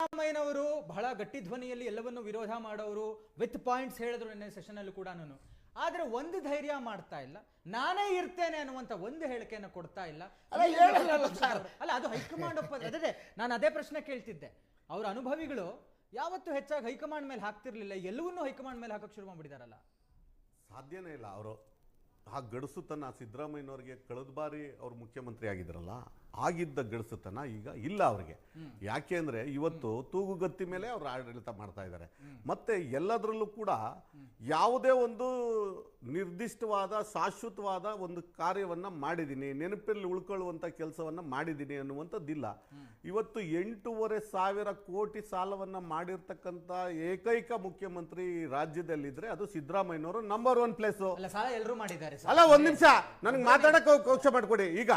ಸಿದ್ದರಾಮಯ್ಯನವರು ಬಹಳ ಗಟ್ಟಿ ಧ್ವನಿಯಲ್ಲಿ ಎಲ್ಲವನ್ನು ವಿರೋಧ ಮಾಡೋರು, ವಿತ್ ಪಾಯಿಂಟ್ಸ್ ಹೇಳಿದ್ರು ನಿನ್ನೆ ಸೆಷನ್ ಅಲ್ಲಿ ಕೂಡ. ಆದ್ರೆ ಒಂದು ಧೈರ್ಯ ಮಾಡ್ತಾ ಇಲ್ಲ, ನಾನೇ ಇರ್ತೇನೆ ಅನ್ನುವಂತ ಒಂದು ಹೇಳಿಕೆಯನ್ನು ಕೊಡ್ತಾ ಇಲ್ಲ. ಅಲ್ಲ, ಅದು ಹೈಕಮಾಂಡ್ ಅದೇ ನಾನು ಅದೇ ಪ್ರಶ್ನೆ ಕೇಳ್ತಿದ್ದೆ. ಅವ್ರ ಅನುಭವಿಗಳು ಯಾವತ್ತೂ ಹೆಚ್ಚಾಗಿ ಹೈಕಮಾಂಡ್ ಮೇಲೆ ಹಾಕ್ತಿರ್ಲಿಲ್ಲ, ಎಲ್ಲವನ್ನೂ ಹೈಕಮಾಂಡ್ ಮೇಲೆ ಹಾಕಕ್ ಶುರು ಮಾಡ್ಬಿಟ್ಟಿದಾರಲ್ಲ. ಸಾಧ್ಯನೇ ಇಲ್ಲ. ಅವರು ಆ ಗಡಸುತನ ಸಿದ್ದರಾಮಯ್ಯನವರಿಗೆ ಕಳೆದ ಬಾರಿ ಅವ್ರು ಮುಖ್ಯಮಂತ್ರಿ ಆಗಿದ್ರಲ್ಲ, ಆಗಿದ್ದ ಗಡಸುತನ ಈಗ ಇಲ್ಲ ಅವ್ರಿಗೆ. ಯಾಕೆ ಅಂದ್ರೆ ಇವತ್ತು ತೂಗುಗತ್ತಿ ಮೇಲೆ ಅವ್ರು ಆಡಳಿತ ಮಾಡ್ತಾ ಇದ್ದಾರೆ. ಮತ್ತೆ ಎಲ್ಲದರಲ್ಲೂ ಕೂಡ ಯಾವುದೇ ಒಂದು ನಿರ್ದಿಷ್ಟವಾದ ಶಾಶ್ವತವಾದ ಒಂದು ಕಾರ್ಯವನ್ನ ಮಾಡಿದ್ದೀನಿ, ನೆನಪಲ್ಲಿ ಉಳ್ಕೊಳ್ಳುವಂತ ಕೆಲಸವನ್ನ ಮಾಡಿದ್ದೀನಿ ಅನ್ನುವಂಥದ್ದಿಲ್ಲ. ಇವತ್ತು 8,500 ಕೋಟಿ ಸಾಲವನ್ನ ಮಾಡಿರ್ತಕ್ಕಂಥ ಏಕೈಕ ಮುಖ್ಯಮಂತ್ರಿ ರಾಜ್ಯದಲ್ಲಿದ್ರೆ ಅದು ಸಿದ್ದರಾಮಯ್ಯನವರು ನಂಬರ್ 1 ಪ್ಲೇಸ್. ಎಲ್ಲರೂ ಮಾಡಿದ್ದಾರೆ. ಅಲ್ಲ, ಒಂದ್ ನಿಮಿಷ ನನಗೆ ಮಾತಾಡಕ್ಕೆ ಅವಕಾಶ ಮಾಡ್ಕೊಡಿ. ಈಗ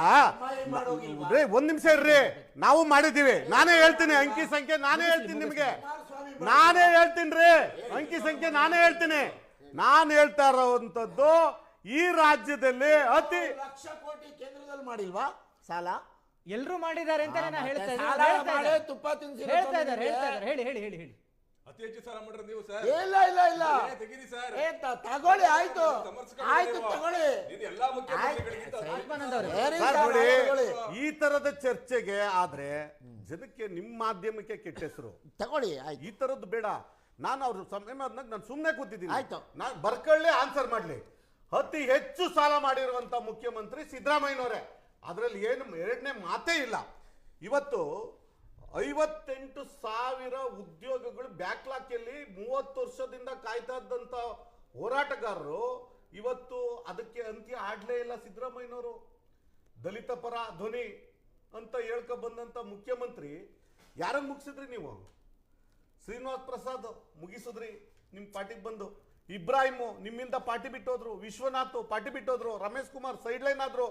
ಒಂದ್ ನಿಮಿಷ ಇರ್ರಿ, ನಾವು ಮಾಡಿದೀವಿ. ನಾನೇ ಹೇಳ್ತೀನಿ ಅಂಕಿ ಸಂಖ್ಯೆ, ನಾನೇ ಹೇಳ್ತೀನಿ ನಿಮ್ಗೆ, ನಾನೇ ಹೇಳ್ತೀನಿ ರೀ ಅಂಕಿ ಸಂಖ್ಯೆ, ನಾನೇ ಹೇಳ್ತೀನಿ. ನಾನು ಹೇಳ್ತಾ ಇರೋವಂಥದ್ದು ಈ ರಾಜ್ಯದಲ್ಲಿ ಅತಿ ಲಕ್ಷ ಕೋಟಿ ಕೇಂದ್ರದಲ್ಲಿ ಮಾಡಿಲ್ವಾ ಸಾಲ? ಎಲ್ಲರೂ ಮಾಡಿದ್ದಾರೆ ಅಂತ ನಾನು ಹೇಳ್ತಾ ಇದ್ದಾರೆ. ತುಪ್ಪ ತಿನ್ಸಿ ಹೇಳ್ತಾ ಇದ್ದಾರೆ. ಹೇಳಿ ಹೇಳಿ ಹೇಳಿ ಹೇಳಿ. ಅತಿ ಹೆಚ್ಚು ಸಾಲ ಮಾಡ್ರೆ ನೀವು ಸರ್? ಇಲ್ಲ ಇಲ್ಲ ಇಲ್ಲ, ತೆಗೀರಿ ಸರ್. ತಗೊಳ್ಳಿ, ಆಯ್ತು ಆಯ್ತು ತಗೊಳ್ಳಿ. ಎಲ್ಲಾ ಮುಖ್ಯಮಂತ್ರಿಗಳಿಗಿಂತ ಈ ತರದ ಚರ್ಚೆಗೆ ಆದ್ರೆ ಜನಕ್ಕೆ ನಿಮ್ಮ ಮಾಧ್ಯಮಕ್ಕೆ ಕೆಟ್ಟ ಹೆಸರು ತಗೊಳ್ಳಿ. ಈ ತರದ್ದು ಬೇಡ. ನಾನು ಅವ್ರ ಸಮಯ ನಾನು ಸುಮ್ಮನೆ ಕೂತಿದ್ದೀನಿ. ಆಯ್ತು, ನಾನು ಬರ್ಕೊಳ್ಳಿ, ಆನ್ಸರ್ ಮಾಡ್ಲಿ. ಅತಿ ಹೆಚ್ಚು ಸಾಲ ಮಾಡಿರುವಂತ ಮುಖ್ಯಮಂತ್ರಿ ಸಿದ್ದರಾಮಯ್ಯನವರೇ, ಅದರಲ್ಲಿ ಏನು ಎರಡನೇ ಮಾತೇ ಇಲ್ಲ. ಇವತ್ತು 58,000 ಉದ್ಯೋಗಗಳು ಬ್ಯಾಕ್ಲಾಕಲ್ಲಿ 30 ವರ್ಷದಿಂದ ಕಾಯ್ತಾ ಇದ್ದಂತ ಹೋರಾಟಗಾರರು ಇವತ್ತು ಅದಕ್ಕೆ ಅಂತ್ಯ ಆಡ್ಲೇ ಇಲ್ಲ ಸಿದ್ದರಾಮಯ್ಯನವರು. ದಲಿತ ಪರ ಧ್ವನಿ ಅಂತ ಹೇಳ್ಕೊ ಬಂದಂತ ಮುಖ್ಯಮಂತ್ರಿ ಯಾರನ್ನು ಮುಗಿಸಿದ್ರಿ ನೀವು? ಶ್ರೀನಿವಾಸ್ ಪ್ರಸಾದ್ ಮುಗಿಸಿದ್ರಿ ನಿಮ್ ಪಾರ್ಟಿಗೆ ಬಂದು. ಇಬ್ರಾಹಿಮು ನಿಮ್ಮಿಂದ ಪಾರ್ಟಿ ಬಿಟ್ಟೋದ್ರು, ವಿಶ್ವನಾಥ್ ಪಾರ್ಟಿ ಬಿಟ್ಟೋದ್ರು, ರಮೇಶ್ ಕುಮಾರ್ ಸೈಡ್ ಲೈನ್ ಆದ್ರು,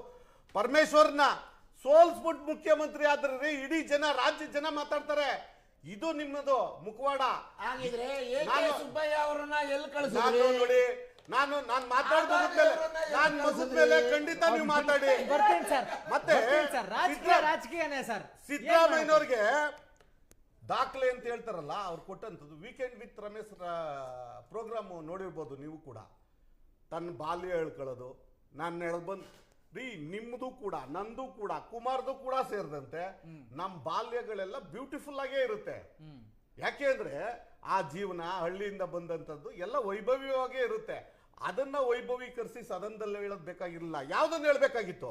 ಪರಮೇಶ್ವರ್ನ ಸೋಲ್ಸ್ಬಿಟ್ಟು ಮುಖ್ಯಮಂತ್ರಿ ಆದ್ರೆ ಇಡೀ ಜನ, ರಾಜ್ಯ ಜನ ಮಾತಾಡ್ತಾರೆ. ಇದು ನಿಮ್ಮದು ಮುಖವಾಡ. ಆಗಿದ್ರೆ ಸುಬ್ಬಯ್ಯ ಅವರನ್ನ ಎಲ್ಲಿ ಕಳಿಸಿದ್ರಿ? ನೋಡಿ, ನಾನು ಮುಗಿದ್ಮೇಲೆ ಖಂಡಿತ ನೀವು ಮಾತಾಡಿ. ಮತ್ತೆ ರಾಜಕೀಯನೇ ಸರ್. ಸಿದ್ದರಾಮಯ್ಯನವ್ರಿಗೆ ದಾಖಲೆ ಅಂತ ಹೇಳ್ತಾರಲ್ಲ, ಅವ್ರು ಕೊಟ್ಟಂಥದ್ದು ವೀಕೆಂಡ್ ವಿತ್ ರಮೇಶ್ ಪ್ರೋಗ್ರಾಮ್ ನೋಡಿರ್ಬೋದು ನೀವು ಕೂಡ. ತನ್ನ ಬಾಲ್ಯ ಹೇಳ್ಕೊಳ್ಳೋದು, ನಾನು ಹೇಳೋದು ಬಂದು ರೀ, ನಿಮ್ಮದು ಕೂಡ ನಂದು ಕೂಡ ಕುಮಾರ್ದು ಕೂಡ ಸೇರಿದಂತೆ ನಮ್ಮ ಬಾಲ್ಯಗಳೆಲ್ಲ ಬ್ಯೂಟಿಫುಲ್ ಆಗೇ ಇರುತ್ತೆ. ಯಾಕೆ ಅಂದ್ರೆ ಆ ಜೀವನ ಹಳ್ಳಿಯಿಂದ ಬಂದಂಥದ್ದು ಎಲ್ಲ ವೈಭವ್ಯವಾಗೇ ಇರುತ್ತೆ. ಅದನ್ನ ವೈಭವೀಕರಿಸಿ ಸದನದಲ್ಲಿ ಹೇಳೋದು ಬೇಕಾಗಿರಲಿಲ್ಲ. ಯಾವುದನ್ನು ಹೇಳ್ಬೇಕಾಗಿತ್ತು?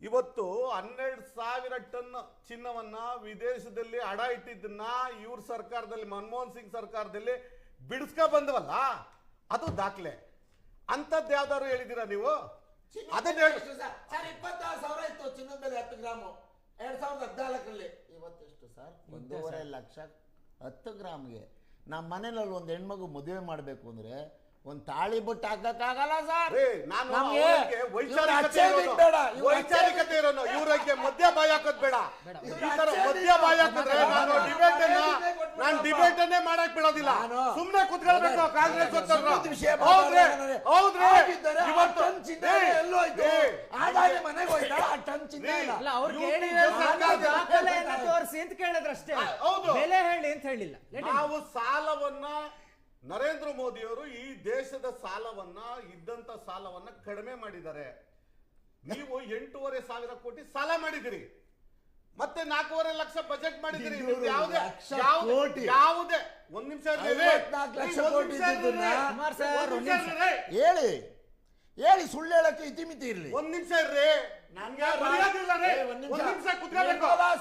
ಇವತ್ತು 12,000 ಟನ್ ಚಿನ್ನವನ್ನ ವಿದೇಶದಲ್ಲಿ ಅಡ ಇಟ್ಟಿದ್ದನ್ನ ಇವ್ರ ಸರ್ಕಾರದಲ್ಲಿ, ಮನಮೋಹನ್ ಸಿಂಗ್ ಸರ್ಕಾರದಲ್ಲಿ ಬಿಡಿಸ್ಕೊ ಬಂದವಲ್ಲ, ಅದು ದಾಖಲೆ. ಅಂಥದ್ದು ಯಾವ್ದಾದ್ರು ಹೇಳಿದ್ದೀರಾ ನೀವು? ಅದನ್ನ ಹೇಳಿ ಸರ್. 26,000 ಇತ್ತು ಚಿನ್ನದ ಬೆಲೆ 10 ಗ್ರಾಮು 2014ರಲ್ಲಿ. ಇವತ್ತೆಷ್ಟು ಸರ್? 1.5 ಲಕ್ಷ 10 ಗ್ರಾಮ್ಗೆ. ನಮ್ಮ ಮನೇಲಿ ಒಂದು ಹೆಣ್ಮಗು ಮದುವೆ ಮಾಡಬೇಕು ಅಂದ್ರೆ ಒಂದು ತಾಳಿ ಬೊಟ್ಟು ಹಾಕಕ್ಕಾಗಲ್ಲ ಸರ್. ವೈಚಾರಿಕತೆ ಇರೋನು ಇವ್ರಿಗೆ ಮಧ್ಯ ಬಾಯಿ ಹಾಕೋದ್ ಬೇಡ. ಈ ತರ ಮಧ್ಯ ಬಾಯಿ ಹಾಕಿದ್ರೆ ನಾನು ಡಿಬೇಟ್ ಅನ್ನೇ ಮಾಡಕ್ ಬಿಡೋದಿಲ್ಲ. ಸುಮ್ನೆ ಕುತ್ಕೊಳ್ಬೇಕು ಕಾಂಗ್ರೆಸ್. ತೋರಿಸಿ ಅಂತ ಕೇಳಿದ್ರಷ್ಟೇ, ಬೆಲೆ ಹೇಳಿ ಅಂತ ಹೇಳಿಲ್ಲ. ನಾವು ಸಾಲವನ್ನ ನರೇಂದ್ರ ಮೋದಿ ಅವರು ಈ ದೇಶದ ಸಾಲವನ್ನ, ಇದ್ದಂತ ಸಾಲವನ್ನ ಕಡಿಮೆ ಮಾಡಿದ್ದಾರೆ. ನೀವು 8,500 ಕೋಟಿ ಸಾಲ ಮಾಡಿದಿರಿ, ಮತ್ತೆ 4.5 ಲಕ್ಷ ಬಜೆಟ್ ಮಾಡಿದಿರಿ. ಯಾವುದೇ ಒಂದ್ ನಿಮಿಷ ಹೇಳಿ ಹೇಳಿ, ಸುಳ್ಳು ಹೇಳಕ್ಕೆ ಇತಿಮಿತಿ ಇರ್ಲಿ. ಒಂದ್ ನಿಮಿಷ ಇರ್ರಿ,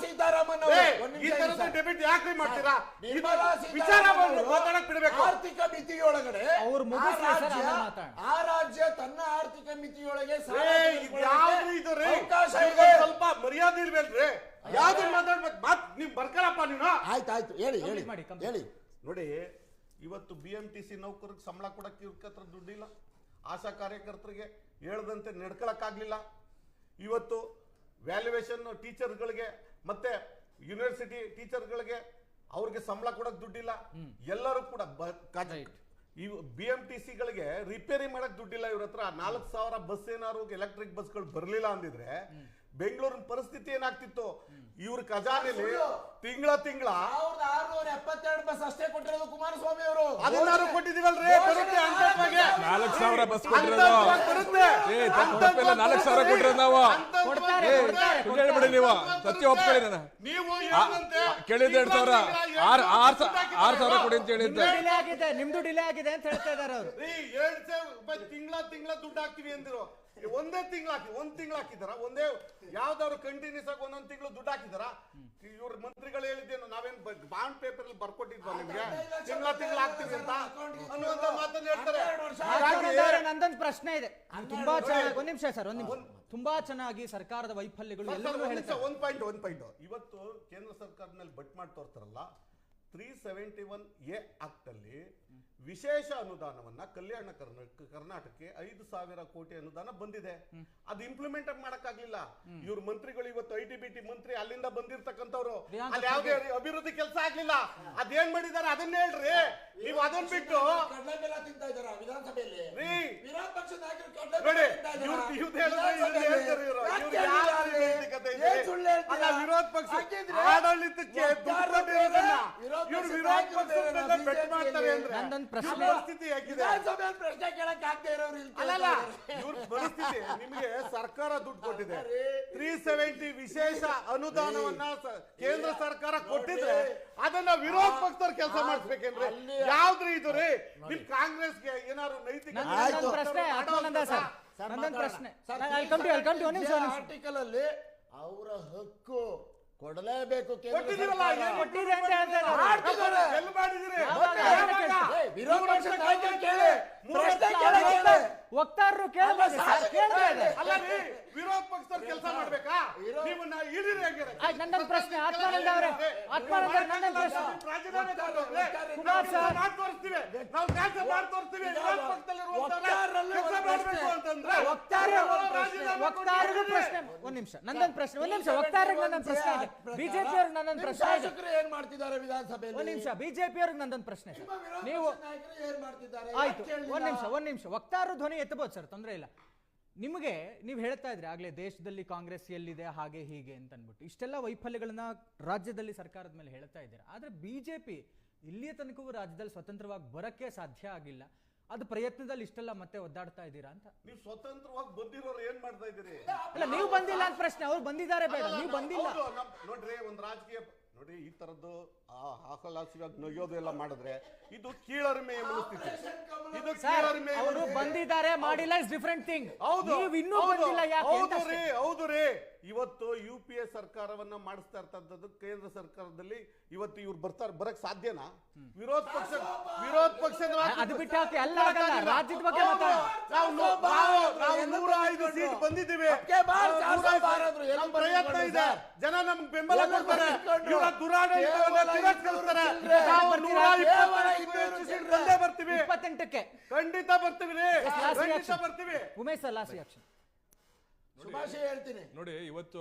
ಸೀತಾರಾಮನ್ ಡೆಬಿಟ್ ಯಾಕೆ ಮಾಡ್ತೀರಾ? ಆರ್ಥಿಕ ಮಿತಿಯೊಳಗಡೆ ಆ ರಾಜ್ಯ ತನ್ನ ಆರ್ಥಿಕ ಮಿತಿಯೊಳಗೆ ಸ್ವಲ್ಪ ಮರ್ಯಾದೆ ಇರ್ಬೇಕ್ರಿ. ಯಾವ್ದು ಮಾತಾಡ್ಬೇಕು ಮಾತ್ ನೀವ್ ಬರ್ಕಳಪ್ಪ ನೀನು. ಆಯ್ತಾಯ್ತು, ಹೇಳಿ ಹೇಳಿ ಹೇಳಿ. ನೋಡಿ, ಇವತ್ತು BMTC ನೌಕರಿಗೆ ಸಂಬಳ ಕೊಡಕ್ಕೆ ಇವ್ರ ಹತ್ರ ದುಡ್ಡಿಲ್ಲ. ಆಶಾ ಕಾರ್ಯಕರ್ತರಿಗೆ ಹೇಳ್ದಂತೆ ನಡ್ಕೊಳಕ್ಕಾಗ್ಲಿಲ್ಲ. ಇವತ್ತು ವ್ಯಾಲ್ಯೂಯೇಷನ್ ಟೀಚರ್ಗಳಿಗೆ ಮತ್ತೆ ಯೂನಿವರ್ಸಿಟಿ ಟೀಚರ್ಗಳಿಗೆ ಅವ್ರಿಗೆ ಸಂಬಳ ಕೊಡಕ್ ದುಡ್ಡಿಲ್ಲ. ಎಲ್ಲರೂ ಕೂಡ BMTCಗಳಿಗೆ ರಿಪೇರಿ ಮಾಡಕ್ ದುಡ್ಡಿಲ್ಲ ಇವ್ರ ಹತ್ರ. 4,000 ಬಸ್ ಏನಾದ್ರು ಎಲೆಕ್ಟ್ರಿಕ್ ಬಸ್ಗಳು ಬರ್ಲಿಲ್ಲ ಅಂದಿದ್ರೆ ಬೆಂಗಳೂರಿನ ಪರಿಸ್ಥಿತಿ ಏನಾಗ್ತಿತ್ತು? ಇವ್ರ ಖಜಾನೆಯಲ್ಲಿ ತಿಂಗಳ 72 ಬಸ್ ಅಷ್ಟೇ ಕೊಟ್ಟಿರೋದು ಕುಮಾರಸ್ವಾಮಿ ಅವರು. ಅದನ್ನಾರು ಕೊಟ್ಟಿದೀವಲ್ರಿ, ಬರುತ್ತೆ ಹಂತವಾಗಿ. 4,000 ಬಸ್ ಕೊಟ್ಟಿರೋದು. ಹಂತವಾಗಿ ಬರುತ್ತೆ. ಏ, ತಪ್ಪಲ್ಲ, 4,000 ಕೊಟ್ಟಿರೋದು ನಾವು. ಕೊಡ್ತಾರೆ, ಏ, ಕೊಡ್ತಾರೆ, ಸುಳ್ಳು ಹೇಳ್ಬಿಡಿ ನೀವು. ಸತ್ಯ ಒಪ್ಕೊಳ್ಳಿ ನಾನು. ನೀವು ಏನಂತೆ ಕೇಳಿದ್ದೆ 2,000, 6,000 ಕೊಡಿ ಅಂತ ಹೇಳಿದ್ದೆ. ಡಿಲೇ ಆಗಿದೆ, ನಿಮ್ದು ಡಿಲೇ ಆಗಿದೆ ಅಂತ ಹೇಳ್ತಾ ಇದಾರೆ ಅವರು. 2,000 ರೂಪಾಯಿ ತಿಂಗಳ ದುಡ್ಡು ಹಾಕ್ತಿವಿ ಅಂದಿರೋ. ಒಂದೇ ತಿಂಗಳು ಹಾಕಿದಾರ? ಒಂದೇ ಯಾವ್ದಾದ್ರು ಕಂಟಿನ್ಯೂಸ್ ಆಗಿ ಒಂದೊಂದ್ ತಿಂಗಳು ದುಡ್ಡು ಹಾಕಿದಾರ? ಇವ್ರ ಮಂತ್ರಿಗಳು ಹೇಳಿದ್ದೇನು, ನಾವೇನ್ ಬಾಂಡ್ ಪೇಪರ್ ಅಲ್ಲಿ ಬರ್ಕೊಟ್ಟಿದ್ವಾ ನಿಮ್ಗೆ ತಿಂಗಳ ಹಾಕ್ತೀವಿ ಅಂತ ಅನ್ನುವಂತ ಮಾತನ್ನ ಹೇಳ್ತಾರೆ. ನಂದೊಂದು ಪ್ರಶ್ನೆ ಇದೆ. ತುಂಬಾ ಚೆನ್ನಾಗಿ, ಒಂದ್ ನಿಮಿಷ ಸರ್, ಒಂದ್ ನಿಮಿಷ. ತುಂಬಾ ಚೆನ್ನಾಗಿ ಸರ್ಕಾರದ ವೈಫಲ್ಯಗಳು ಎಲ್ಲರೂ ಹೇಳ್ತಾರೆ. ಒಂದ್ ಪಾಯಿಂಟ್ ಇವತ್ತು ಕೇಂದ್ರ ಸರ್ಕಾರದ ಮೇಲೆ ಬಟ್ ಮಾಡಿ ತೋರ್ತಾರಲ್ಲ, 371A ಆಕ್ಟ್ ಅಲ್ಲಿ ವಿಶೇಷ ಅನುದಾನವನ್ನ ಕಲ್ಯಾಣ ಕರ್ನಾಟಕಕ್ಕೆ 5,000 ಕೋಟಿ ಅನುದಾನ ಬಂದಿದೆ. ಅದು ಇಂಪ್ಲಿಮೆಂಟ್ ಮಾಡಕ್ಕಾಗ್ಲಿಲ್ಲ. ಇವ್ರ ಮಂತ್ರಿಗಳು ಇವತ್ತು ಐಟಿ ಮಂತ್ರಿ ಅಲ್ಲಿಂದ ಬಂದಿರ್ತಕ್ಕಂಥವ್ರು, ಅಲ್ಲಿ ಯಾವ್ದೇ ಅಭಿವೃದ್ಧಿ ಕೆಲಸ ಆಗ್ಲಿಲ್ಲ. ಅದೇನ್ ಮಾಡಿದಾರೆ ಅದನ್ನ ಹೇಳ್ರಿ. ನೀವು ಅದನ್ನ ಬಿಟ್ಟು ಕಡಲೆ ಬೆಲ್ಲ ತಿಂತಾ ಇದಾರ ವಿಧಾನಸಭೆಯಲ್ಲಿ. ವಿರೋಧ ಪಕ್ಷದ ನಾಯಕರು ಕಡಲೆ ನೋಡಿ, ಬೆಲ್ಲ ತಿಂತಾ ಇದಾರ. ವಿರೋಧ ಪಕ್ಷ ಆಡಳಿತಕ್ಕೆ ಇವ್ರು ವಿರೋಧ ಪಕ್ಷದ ಬೆಟ್ ಮಾಡ್ತಾರೆ ಅಂದ್ರೆ ನಂದೊಂದು ಪ್ರಶ್ನೆ. ಪರಿಸ್ಥಿತಿ ಹೇಗಿದೆ? ವಿಧಾನಸಭೆಯಲ್ಲಿ ಪ್ರಶ್ನೆ ಕೇಳಕ್ ಆಗದೆ ಇರೋರು ಇಲ್ಲಿ ಅಲ್ಲಲ್ಲ, ಇವ್ರ ಪರಿಸ್ಥಿತಿ ನಿಮಗೆ ಸರ್ಕಾರ ದುಡ್ಡು ಕೊಟ್ಟಿದೆ. 370 ವಿಶೇಷ ಅನುದಾನವನ್ನ ಕೇಂದ್ರ ಸರ್ಕಾರ ಕೊಟ್ಟಿದ್ರೆ ಅದನ್ನ ವಿರೋಧ ಪಕ್ಷದವ್ರು ಕೆಲಸ ಮಾಡಿಸ್ಬೇಕೇನ್ರಿ? ಯಾವ್ದ್ರಿ ಇದು ರೀ? ನಿಮ್ ಕಾಂಗ್ರೆಸ್ಗೆ ಏನಾದ್ರು ನೈತಿಕ ಪ್ರಶ್ನೆ ಆತ್ಮಾನಂದ ಸರ್, ನಂದೊಂದು ಪ್ರಶ್ನೆ. ಆರ್ಟಿಕಲ್ ಅಲ್ಲಿ ಅವರ ಹಕ್ಕು ಕೊಡಲೇಬೇಕು. ಕೊಟ್ಟಿದ್ದೀರಲ್ಲ, ಏನ್ ಕೊಟ್ಟಿದೆ ಅಂತ ಹೇಳ್ತಾರೆ. ಎಲ್ಲಿ ಮಾಡಿದಿರಿ? ವಿರೋಧ ಪಕ್ಷದ ನಾಯಕರು ಕೇಳಿ, ಪ್ರಶ್ನೆ ಕೇಳಿ. ವಕ್ತಾರರು ಕೇಳಬೇಕು ಸರ್, ಕೇಳ್ತಾ ಇದೆ. ಅಲ್ಲ ರೀ, ವಿರೋಧ ಪಕ್ಷದವ್ರು ಕೆಲಸ ಮಾಡ್ಬೇಕಾ? ನೀವನ್ನ ಹಿಡೀರಿ ಹೆಂಗೆ? ಆಯ್ತು, ನಂದೊಂದು ಪ್ರಶ್ನೆ. ಆತ್ಮಾನಂದ ಅವರೇ, ಆತ್ಮಾನಂದ ಅವರೇ, ನಂದೊಂದು ಪ್ರಶ್ನೆ. ರಾಜೀನಾಮೆ ಕೊಟ್ಟವ್ರೆ. ಕುಮಾರ್ ಸರ್, ಮಾಡಿ ತೋರಿಸ್ತೀವಿ, ನಾವು ಕೆಲಸ ಮಾಡಿ ತೋರಿಸ್ತೀವಿ. ವಿರೋಧ ಪಕ್ಷದಲ್ಲಿರುವಂತವ್ರೆ ಕೆಲಸ ಮಾಡ್ಬೇಕು ಅಂತಂದ್ರೆ ವಕ್ತಾರರಿಗೂ ಪ್ರಶ್ನೆ. ಒಂದ್ ನಿಮಿಷ, ನಂದೊಂದು ಪ್ರಶ್ನೆ. ಒಂದ್ ನಿಮಿಷ, ವಕ್ತಾರರಿಗೆ ನಂದೊಂದು ಪ್ರಶ್ನೆ ಇದೆ. ಬಿಜೆಪಿ ಅವ್ರಿಗೆ ನಂದೊಂದು ಪ್ರಶ್ನೆ ಇದೆ. ಶಾಸಕರು ಏನ್ ಮಾಡ್ತಿದ್ದಾರೆ ವಿಧಾನಸಭೆಯಲ್ಲಿ? ಒಂದ್ ನಿಮಿಷ, ಬಿಜೆಪಿ ಅವ್ರಿಗೆ ನಂದೊಂದು ಪ್ರಶ್ನೆ ಇದೆ. ನೀವು ನಾಯಕರು ಏನ್ ಮಾಡ್ತಿದ್ದಾರೆ? ಆಯ್ತು, ಒಂದ್ ನಿಮಿಷ. ವಕ್ತಾರರು ಧ್ವನಿ ಎತ್ತಬಹುದು ಸರ್, ತೊಂದರೆ ಇಲ್ಲ. ನಿಮಗೆ ನೀವು ಹೇಳ್ತಾ ಇದ್ರಿ ಆಗ್ಲೇ ದೇಶದಲ್ಲಿ ಕಾಂಗ್ರೆಸ್ ಎಲ್ಲಿದೆ ಹಾಗೆ ಹೀಗೆ ಅಂತ ಅನ್ಬಿಟ್ಟು ಇಷ್ಟೆಲ್ಲ ವೈಫಲ್ಯಗಳನ್ನ ರಾಜ್ಯದಲ್ಲಿ ಸರ್ಕಾರದ ಮೇಲೆ ಹೇಳ್ತಾ ಇದ್ದೀರಾ. ಆದ್ರೆ ಬಿಜೆಪಿ ಇಲ್ಲಿಯ ತನಕವೂ ರಾಜ್ಯದಲ್ಲಿ ಸ್ವತಂತ್ರವಾಗಿ ಬರಕ್ಕೆ ಸಾಧ್ಯ ಆಗಿಲ್ಲ. ಅದು ಪ್ರಯತ್ನದಲ್ಲಿ ಇಷ್ಟೆಲ್ಲ ಮತ್ತೆ ಒದ್ದಾಡ್ತಾ ಇದ್ದೀರಾ ಅಂತ. ನೀವು ಸ್ವತಂತ್ರವಾಗಿ ಬಂದಿರೋರು ಏನ್ ಮಾಡ್ತಾ ಇದ್ದೀರಿ? ಅಲ್ಲ, ನೀವು ಬಂದಿಲ್ಲ ಅಂತ ಪ್ರಶ್ನೆ. ಅವ್ರು ಬಂದಿದ್ದಾರೆ, ಬೇಡ, ನೀವು ಬಂದಿಲ್ಲ. ನೋಡ್ರಿ, ಒಂದ್ ರಾಜಕೀಯ ನೋಡಿ ಈ ತರದ್ದು ಹಾಕಲಾಸಿಯಾಗಿ ನೊಯ್ಯೋದು ಎಲ್ಲ ಮಾಡಿದ್ರೆ ಇದು ಕೀಳರಿಮೆಯ ಮನಸ್ಥಿತಿ. ಇದು ಕೀಳರಿಮೆಯ ಅವರು ಬಂದಿದ್ದಾರೆ, ಮಾಡಿಲ್ಲ, ಇಸ್ ಡಿಫರೆಂಟ್ ಥಿಂಗ್. ನೀವು ಇನ್ನೂ ಬಂದಿಲ್ಲ ಯಾಕೆ? ಹೌದು ರೀ. ಇವತ್ತು UPA ಸರ್ಕಾರವನ್ನ ಮಾಡಿಸ್ತಾ ಇರ್ತಕ್ಕಂಥದ್ದು ಕೇಂದ್ರ ಸರ್ಕಾರದಲ್ಲಿ ಇವತ್ತು ಇವ್ರು ಬರಕ್ ಸಾಧ್ಯನಾ? ವಿರೋಧ ಪಕ್ಷ ಅದು ಬಿಟ್ಟು ಹಾಕಿ, ಅಲ್ಲ ಆಗಲ್ಲ. ರಾಜ್ಯದ ಬಗ್ಗೆ ನಾವು 105 ಸೀಟ್ ಬಂದಿದ್ದೀವಿ. ಪ್ರಯತ್ನ ಇದೆ, ಜನ ನಮ್ಗೆ ಬೆಂಬಲ ಕೊಡ್ತಾರೆ. ಇವರ ದುರಾಡಳಿತವನ್ನ ತಿರಸ್ಕರಿಸ್ತಾರೆ. ನಾವು 120 ಸೀಟ್ ಬಂದೇ ಬರ್ತೀವಿ. 28ಕ್ಕೆ ಖಂಡಿತ ಬರ್ತೀವಿ ರೀ, ಖಂಡಿತ ಬರ್ತೀವಿ. ಉಮೇಶ್ ಲಾಸ್ಟ್ ಆಕ್ಷನ್ ಶುಭಾಶಯ ಹೇಳ್ತೀನಿ. ನೋಡಿ, ಇವತ್ತು